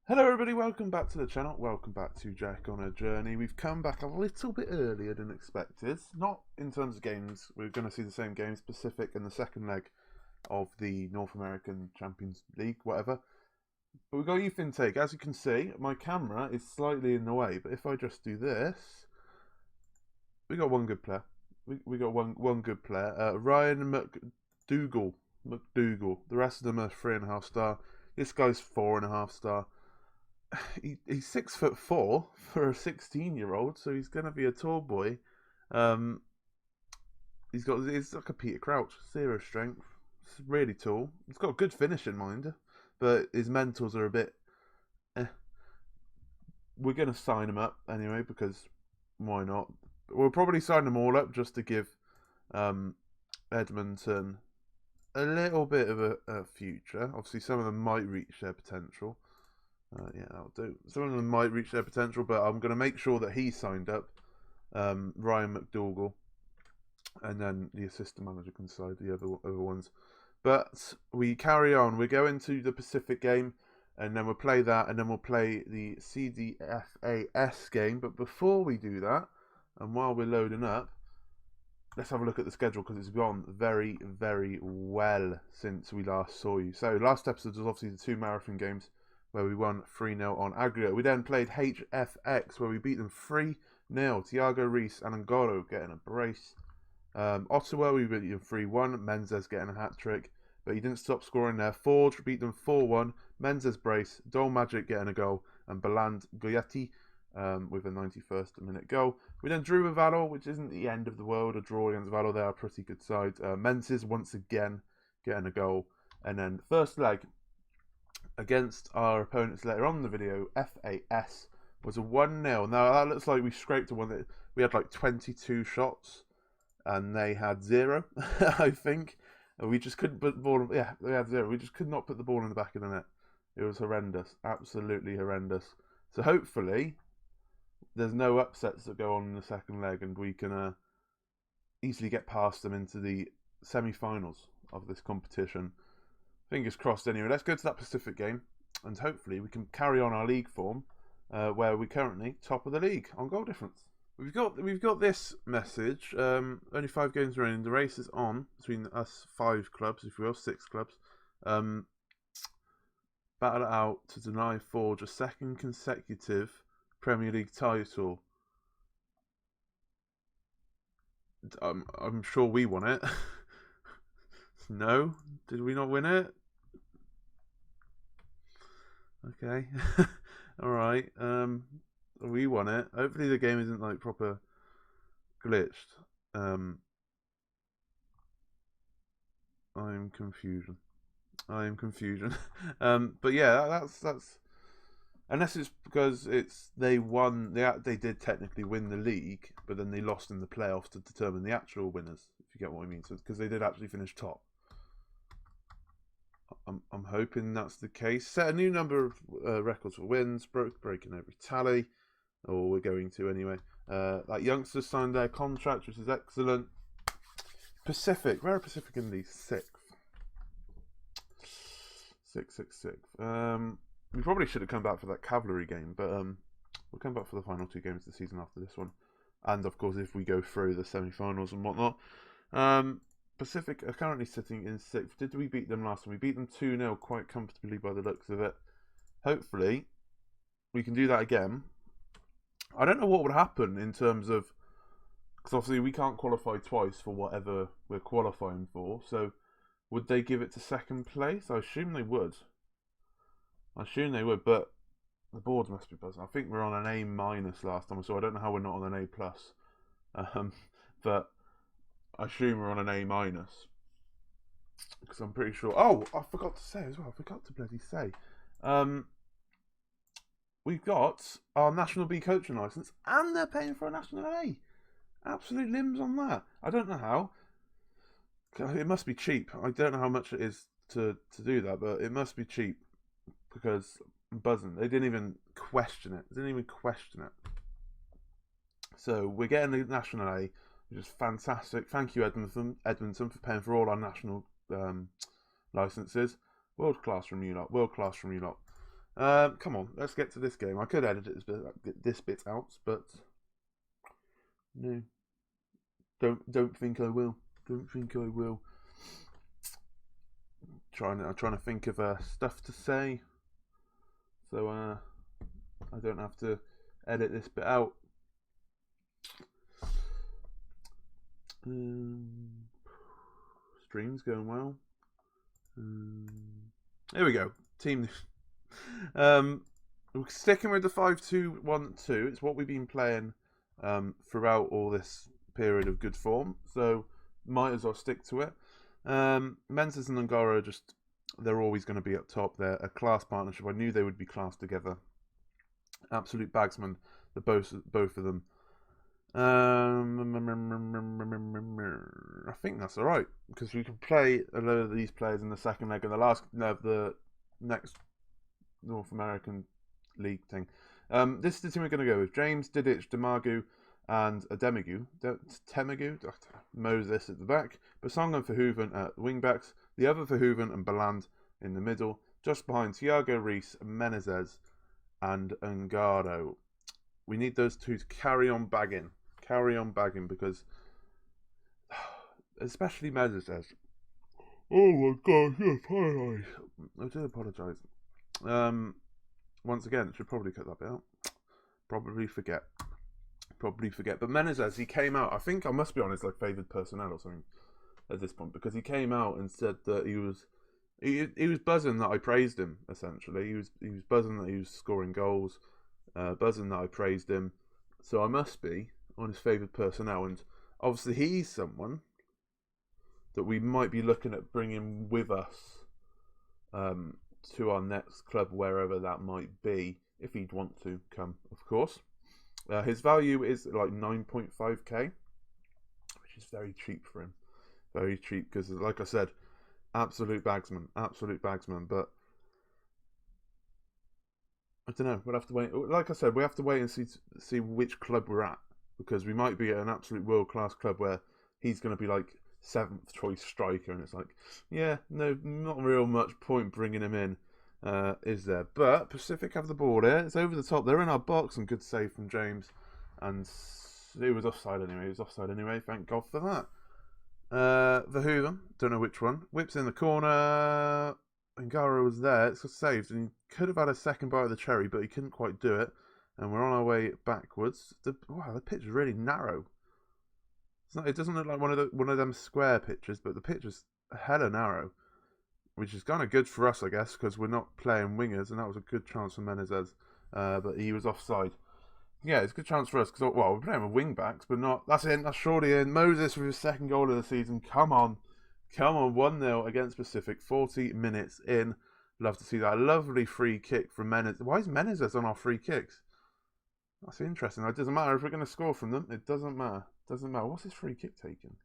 Hello everybody, welcome back to the channel, welcome back to Jack on a Journey. We've come back a little bit earlier than expected, not in terms of games, we're going to see the same games, Pacific and the second leg of the North American Champions League, whatever. But we've got youth intake, as you can see, my camera is slightly in the way, but if I just do this, we got one good player. We got one good player, Ryan McDougall, the rest of them are 3.5 star, this guy's 4.5 star. He's 6'4" for a 16-year-old, so he's gonna be a tall boy. He's like a Peter Crouch, 0 strength. It's really tall. He's got good finish in mind, but his mentals are a bit. We're gonna sign him up anyway because why not? We'll probably sign them all up just to give Edmonton a little bit of a future. Obviously, some of them might reach their potential. Yeah, that'll do. Some of them might reach their potential, but I'm going to make sure that he's signed up, Ryan McDougall, and then the assistant manager can decide the other ones. But we carry on. We go into the Pacific game, and then we'll play that, and then we'll play the CDFAS game. But before we do that, and while we're loading up, let's have a look at the schedule because it's gone very, very well since we last saw you. So last episode was obviously the 2 marathon games, where we won 3-0 on aggregate. We then played HFX, where we beat them 3-0. Thiago Reis and Angolo getting a brace. Ottawa, we beat them 3-1. Menzies getting a hat-trick, but he didn't stop scoring there. Forge beat them 4-1. Menzies brace. Dole Magic getting a goal. And Beland Goyetti with a 91st minute goal. We then drew with Valor, which isn't the end of the world. A draw against Valor, they are a pretty good side. Menzies once again getting a goal. And then first leg, against our opponents later on in the video, FAS, was a 1-0. Now that looks like we scraped a one that we had like 22 shots and they had 0, I think. And we just couldn't put the ball. Yeah, they had 0. We just could not put the ball in the back of the net. It was horrendous, absolutely horrendous. So hopefully there's no upsets that go on in the second leg, and we can easily get past them into the semi-finals of this competition. Fingers crossed anyway. Let's go to that Pacific game, and hopefully we can carry on our league form, where we're currently top of the league on goal difference. We've got this message. Only 5 games remaining. The race is on between us 5 clubs, if you will, 6 clubs. Battle it out to deny Forge a 2nd consecutive Premier League title. I'm sure we won it. No? Did we not win it? Okay. Alright. We won it. Hopefully the game isn't like proper glitched. I am confusion. But yeah, that's unless it's because they won. They did technically win the league, but then they lost in the playoffs to determine the actual winners. If you get what I mean, so because they did actually finish top. I'm hoping that's the case. Set a new number of records for wins, breaking every tally, or we're going to anyway. That youngsters signed their contract, which is excellent. Pacific, where are Pacific in the 6th? 6. We probably should have come back for that cavalry game, but we'll come back for the final 2 games of the season after this one, and of course if we go through the semi-finals and whatnot. Pacific are currently sitting in 6th. Did we beat them last time? We beat them 2-0 quite comfortably by the looks of it. Hopefully, we can do that again. I don't know what would happen in terms of... Because obviously we can't qualify twice for whatever we're qualifying for. So, would they give it to 2nd place? I assume they would. But the boards must be buzzing. I think we're on an A- last time, so I don't know how we're not on an A+. But... I assume we're on an A-, because I'm pretty sure. Oh, I forgot to say as well. I forgot to bloody say. We've got our National B coaching license, and they're paying for a National A. Absolute limbs on that. I don't know how. It must be cheap. I don't know how much it is to do that, but it must be cheap because I'm buzzing. They didn't even question it. So we're getting the National A, which is fantastic. Thank you, Edmonton, for paying for all our national licenses. World class from you lot. Come on, let's get to this game. I could edit this bit out, but no, don't think I will. Don't think I will. I'm trying to think of stuff to say, so I don't have to edit this bit out. Stream's going well. Here we go. Team. We're sticking with the 5-2-1-2. It's what we've been playing throughout all this period of good form, so might as well stick to it. Menzies and Ungaro, they're always going to be up top. They're a class partnership. I knew they would be classed together. Absolute bagsman, both of them. I think that's all right because we can play a load of these players in the second leg and the next North American League thing. This is the team we're going to go with: James, Didic, Demagu, and Temagu, Moses at the back, Basong and Verhoeven at wing backs, the other Verhoeven and Beland in the middle, just behind Thiago Reis, Menezes, and Ungaro. We need those two to carry on bagging because, especially Menezes. Oh my gosh, I do apologise. Once again, should probably cut that bit out. Probably forget. But Menezes, he came out. I think I must be on his favoured personnel or something at this point because he came out and said that he was buzzing that I praised him. Essentially, he was buzzing that he was scoring goals, buzzing that I praised him. So I must be on his favoured personnel, and obviously he's someone that we might be looking at bringing with us to our next club, wherever that might be, if he'd want to come, of course. His value is 9.5k, which is very cheap for him. Very cheap because, like I said, absolute bagsman. But I don't know. We'll have to wait. Like I said, we have to wait and see which club we're at, because we might be at an absolute world class club where he's going to be 7th choice striker, and it's no, not real much point bringing him in, is there? But Pacific have the ball here. It's over the top. They're in our box, and good save from James. And it was offside anyway. Thank God for that. Verhoeven, don't know which one, whips in the corner. Ungaro was there. It's saved, and he could have had a second bite of the cherry, but he couldn't quite do it. And we're on our way backwards. The pitch is really narrow. It doesn't look like one of them square pitches, but the pitch is hella narrow, which is kind of good for us, I guess, because we're not playing wingers, and that was a good chance for Menezes, but he was offside. Yeah, it's a good chance for us, because, we're playing with wing backs, but not. That's in. That's surely in. Moses with his second goal of the season. Come on. 1-0 against Pacific. 40 minutes in. Love to see that. A lovely free kick from Menezes. Why is Menezes on our free kicks? That's interesting. It doesn't matter if we're going to score from them. It doesn't matter. What's his free kick taken?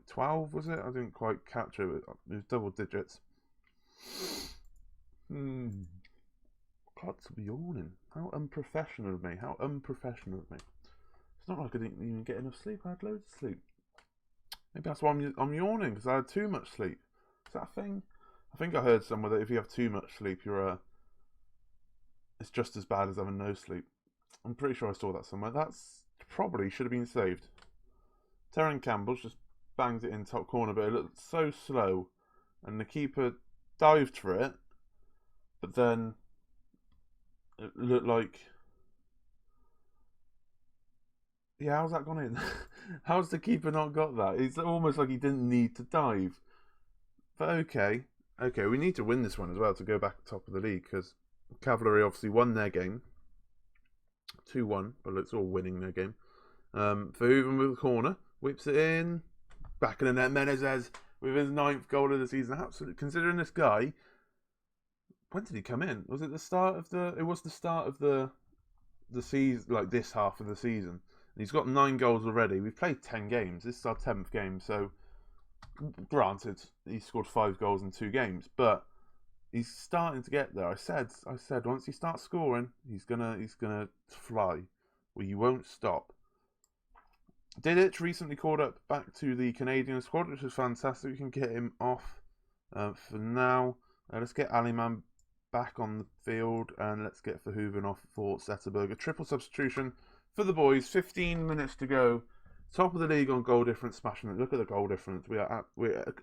12, was it? I didn't quite capture it. It was double digits. God, to be yawning. How unprofessional of me. It's not like I didn't even get enough sleep. I had loads of sleep. Maybe that's why I'm yawning, because I had too much sleep. Is that a thing? I think I heard somewhere that if you have too much sleep, it's just as bad as having no sleep. I'm pretty sure I saw that somewhere. That's probably should have been saved. Terran Campbell's just bangs it in top corner, but it looked so slow, and the keeper dived for it, but then it looked like, how's that gone in? How's the keeper not got that? It's almost like he didn't need to dive. But okay, we need to win this one as well to go back top of the league, because Cavalry obviously won their game 2-1, but it's all winning their game. Verhoeven with the corner, whips it in, back in the net. Menezes with his 9th goal of the season. Absolutely, considering this guy, when did he come in? Was it the start of the? It was the start of the season, this half of the season. And he's got 9 goals already. We've played 10 games. This is our 10th game, so granted, he scored 5 goals in 2 games, but he's starting to get there. I said once he starts scoring, he's gonna fly. Well, you won't stop. Didic recently called up back to the Canadian squad, which is fantastic. We can get him off for now. Let's get Aliman back on the field, and let's get Verhoeven off for Zetterberg. A triple substitution for the boys. 15 minutes to go. Top of the league on goal difference, smashing it. Look at the goal difference. We're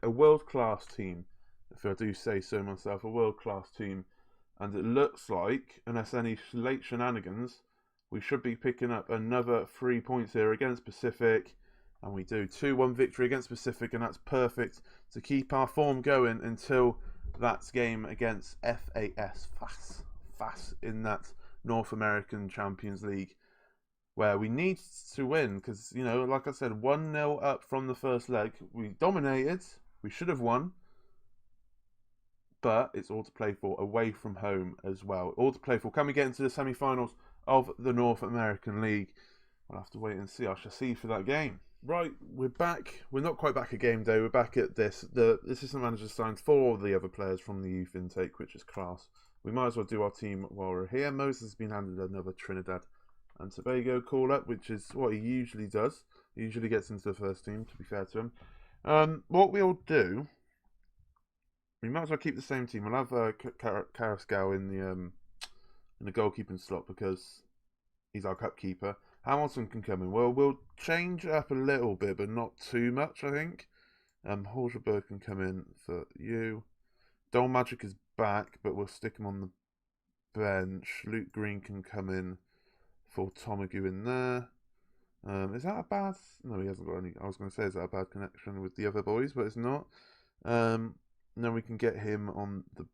a world-class team, if I do say so myself, a world-class team. And it looks like, unless any late shenanigans, we should be picking up another 3 points here against Pacific. And we do. 2-1 victory against Pacific, and that's perfect to keep our form going until that game against FAS in that North American Champions League, where we need to win because, you know, like I said, 1-0 up from the first leg. We dominated. We should have won. But it's all to play for away from home as well. All to play for. Can we get into the semi-finals of the North American League? We'll have to wait and see. I shall see for that game. Right, we're back. We're not quite back at game day. We're back at this. The assistant manager signed 4 of the other players from the youth intake, which is class. We might as well do our team while we're here. Moses has been handed another Trinidad and Tobago call-up, which is what he usually does. He usually gets into the first team, to be fair to him. What we'll do, we might as well keep the same team. We'll have Carrascal in the goalkeeping slot because he's our cup keeper. Hamilton can come in. Well, we'll change it up a little bit, but not too much, I think. Holgerberg can come in for you. Dole Magic is back, but we'll stick him on the bench. Luke Green can come in for Tomagu in there. Is that a bad... No, he hasn't got any... I was going to say, is that a bad connection with the other boys, but it's not. Then we can get him on the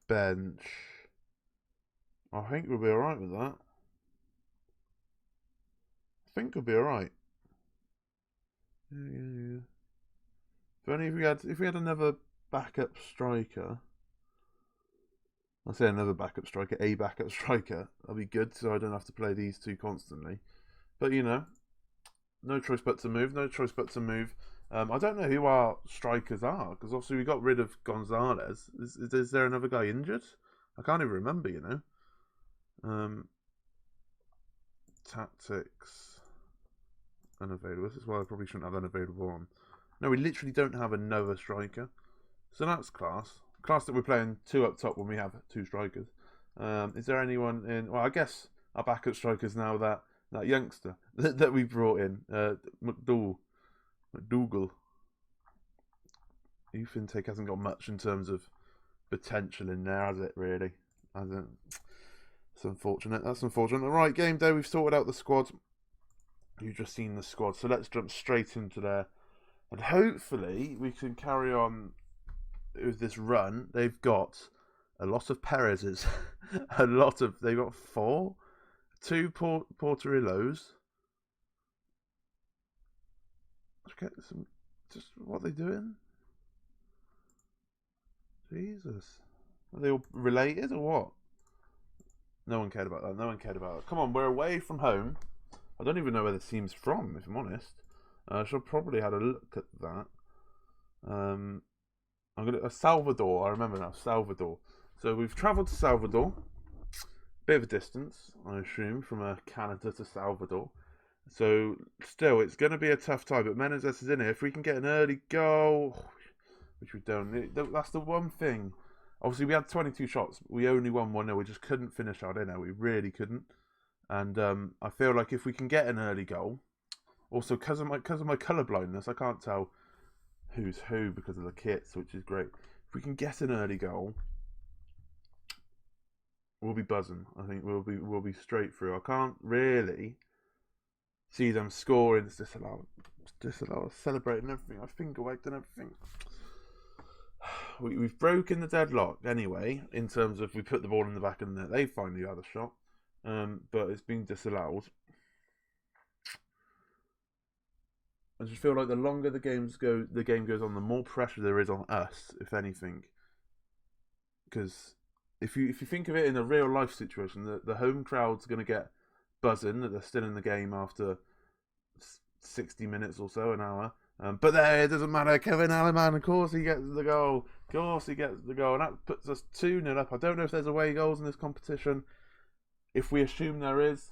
bench. I think we'll be alright with that. I think we'll be alright. Yeah. If only if we had another backup striker. I say another backup striker, a backup striker. That'd be good, so I don't have to play these two constantly. But you know, no choice but to move. No choice but to move. I don't know who our strikers are because obviously we got rid of Gonzalez. Is there another guy injured? I can't even remember. You know. Tactics. Unavailable. This is why I probably shouldn't have unavailable on. No, we literally don't have another striker. So that's class. Class that we're playing 2 up top when we have 2 strikers. Is there anyone in... Well, I guess our backup strikers now that youngster that we brought in. McDougal. Youth intake hasn't got much in terms of potential in there, has it, really? It's unfortunate. That's unfortunate. Right, game day. We've sorted out the squad. You've just seen the squad, so let's jump straight into there. And hopefully we can carry on with this run. They've got a lot of Perez's. They've got 4. 2 Porterillos. Let's get some... Just what are they doing? Jesus. Are they all related or what? No one cared about that. No one cared about it. Come on, we're away from home. I don't even know where the team's from, if I'm honest. I should probably have a look at that. I'm gonna Salvador. I remember now, Salvador. So we've travelled to Salvador. Bit of a distance, I assume, from Canada to Salvador. So still, it's going to be a tough time. But Menezes is in here. If we can get an early goal, which we don't, that's the one thing. Obviously, we had 22 shots. We only won 1-0. We just couldn't finish our dinner. We really couldn't. And I feel like if we can get an early goal, also because of my colour blindness, I can't tell who's who because of the kits, which is great. If we can get an early goal, we'll be buzzing. I think we'll be straight through. I can't really see them scoring. It's disallowed, celebrating everything. I finger wagged and everything. We've broken the deadlock anyway, in terms of we put the ball in the back of the net. They finally had a shot. But it's been disallowed. I just feel like the longer the game goes on, the more pressure there is on us, if anything. Because if you think of it in a real life situation, the home crowd's going to get buzzing that they're still in the game after 60 minutes or so, an hour. But there, it doesn't matter. Kevin Alleman, of course he gets the goal. And that puts us 2-0 up. I don't know if there's away goals in this competition. If we assume there is,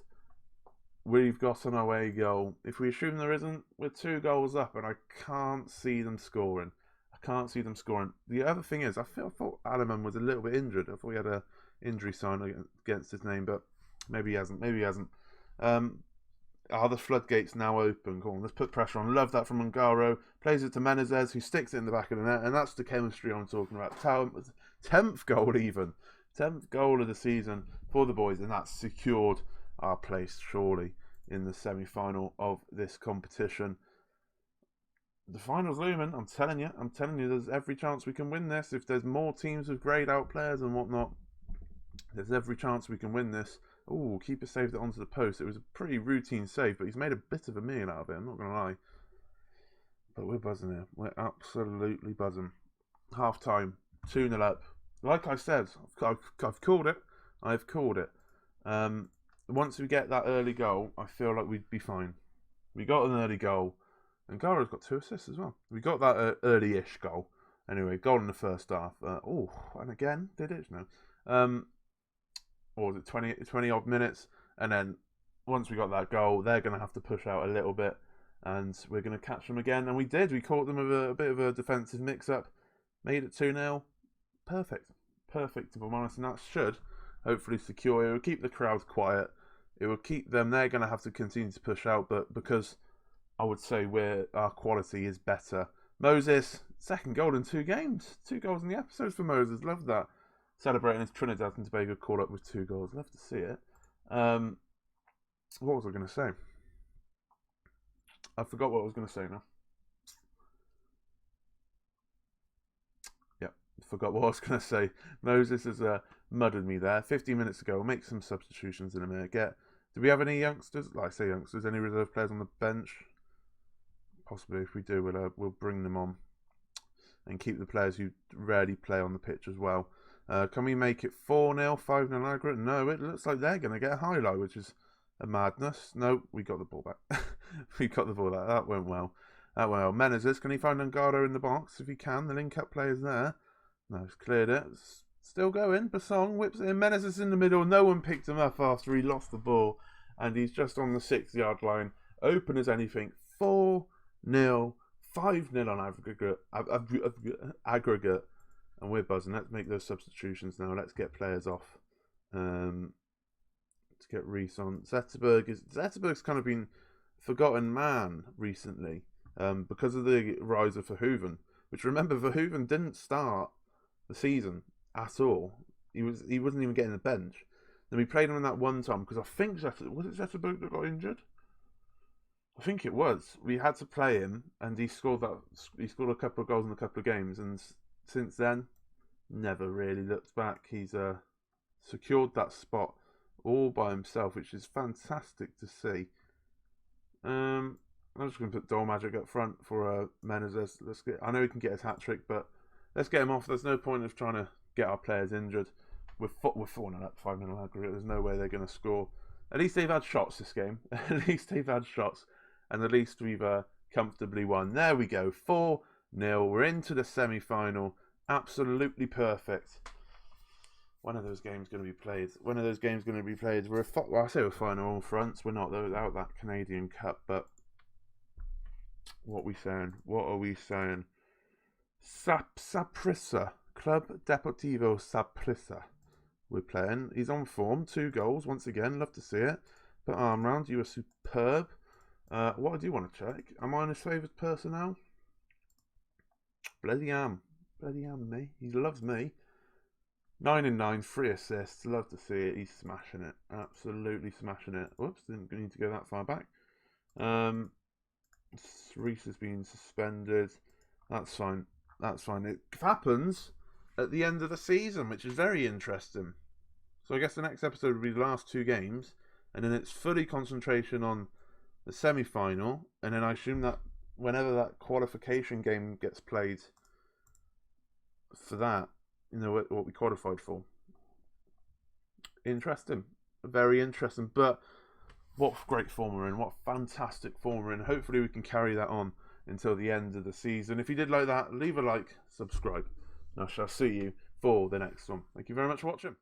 we've got an away goal. If we assume there isn't, we're 2 goals up, and I can't see them scoring. I can't see them scoring. The other thing is, I thought Alaman was a little bit injured. I thought he had a injury sign against his name, but maybe he hasn't. Maybe he hasn't. Are the floodgates now open? Go on, let's put pressure on. Love that from Ungaro. Plays it to Menezes, who sticks it in the back of the net, and that's the chemistry I'm talking about. 10th goal even. 10th goal of the season for the boys, and that's secured our place, surely, in the semi-final of this competition. The final's looming, I'm telling you, there's every chance we can win this. If there's more teams with greyed out players and whatnot, there's every chance we can win this. Oh, keeper saved it onto the post. It was a pretty routine save, but he's made a bit of a meal out of it, I'm not going to lie. But we're buzzing here. We're absolutely buzzing. Half time, 2-0 up. Like I said, I've called it. I've called it. Once we get that early goal, I feel like we'd be fine. We got an early goal. And Gara's got 2 assists as well. We got that early-ish goal. Anyway, goal in the first half. And again, did it? No. Or was it 20 odd minutes? And then once we got that goal, they're going to have to push out a little bit. And we're going to catch them again. And we did. We caught them with a bit of a defensive mix-up. Made it 2-0. Perfect. Perfect, if I'm honest. And that should hopefully secure. It will keep the crowd quiet. It will keep them. They're going to have to continue to push out. But because I would say our quality is better. Moses, 2nd goal in 2 games. 2 goals in the episode for Moses. Love that. Celebrating his Trinidad and Tobago call up with 2 goals. Love to see it. What was I going to say? I forgot what I was going to say now. Forgot what I was going to say. Moses has muddled me there. 15 minutes ago. We'll make some substitutions in a minute. Do we have any youngsters? Like I say youngsters, any reserve players on the bench? Possibly. If we do, we'll bring them on. And keep the players who rarely play on the pitch as well. Can we make it 4-0, 5-0 aggregate? No, it looks like they're going to get a highlight, which is a madness. No, we got the ball back. We got the ball back. That went well. Menezes, can he find Ungaro in the box? If he can, the link-up player's there. No, he's cleared it. It's still going. Basong whips it in. Menezes in the middle. No one picked him up after he lost the ball. And he's just on the 6-yard line. Open as anything. 4-0. 5-0 on aggregate. And we're buzzing. Let's make those substitutions now. Let's get players off. Let's get Reese on. Zetterberg's kind of been forgotten man recently. Because of the rise of Verhoeven. Which, remember, Verhoeven didn't start the season at all. He wasn't even getting the bench. Then we played him in that one time because I think Zetterberg that got injured? I think it was. We had to play him, and he scored a couple of goals in a couple of games, and since then, never really looked back. He's secured that spot all by himself, which is fantastic to see. I'm just going to put Dole Magic up front for Menezes. I know he can get his hat-trick, but let's get him off. There's no point of trying to get our players injured. We're 4-0 up, 5-0 aggregate. There's no way they're going to score. At least they've had shots this game. At least they've had shots. And at least we've comfortably won. There we go. 4-0. We're into the semi-final. Absolutely perfect. When are those games going to be played? I say we're fine on all fronts. We're not without that Canadian Cup, but what are we saying? Saprissa. Club Deportivo Saprissa. We're playing. He's on form. 2 goals once again. Love to see it. But arm round. You are superb. What I do want to check. Am I on his favourite personnel? Bloody am me. He loves me. 9 and 9, 3 assists. Love to see it. He's smashing it. Absolutely smashing it. Whoops, didn't need to go that far back. Reese has been suspended. That's fine. It happens at the end of the season, which is very interesting. So I guess the next episode will be the last 2 games, and then it's fully concentration on the semi-final, and then I assume that whenever that qualification game gets played for that, what we qualified for. Interesting. Very interesting. But what great form we're in. What fantastic form we're in. Hopefully we can carry that on until the end of the season. If you did like that, leave a like, subscribe. And I shall see you for the next one. Thank you very much for watching.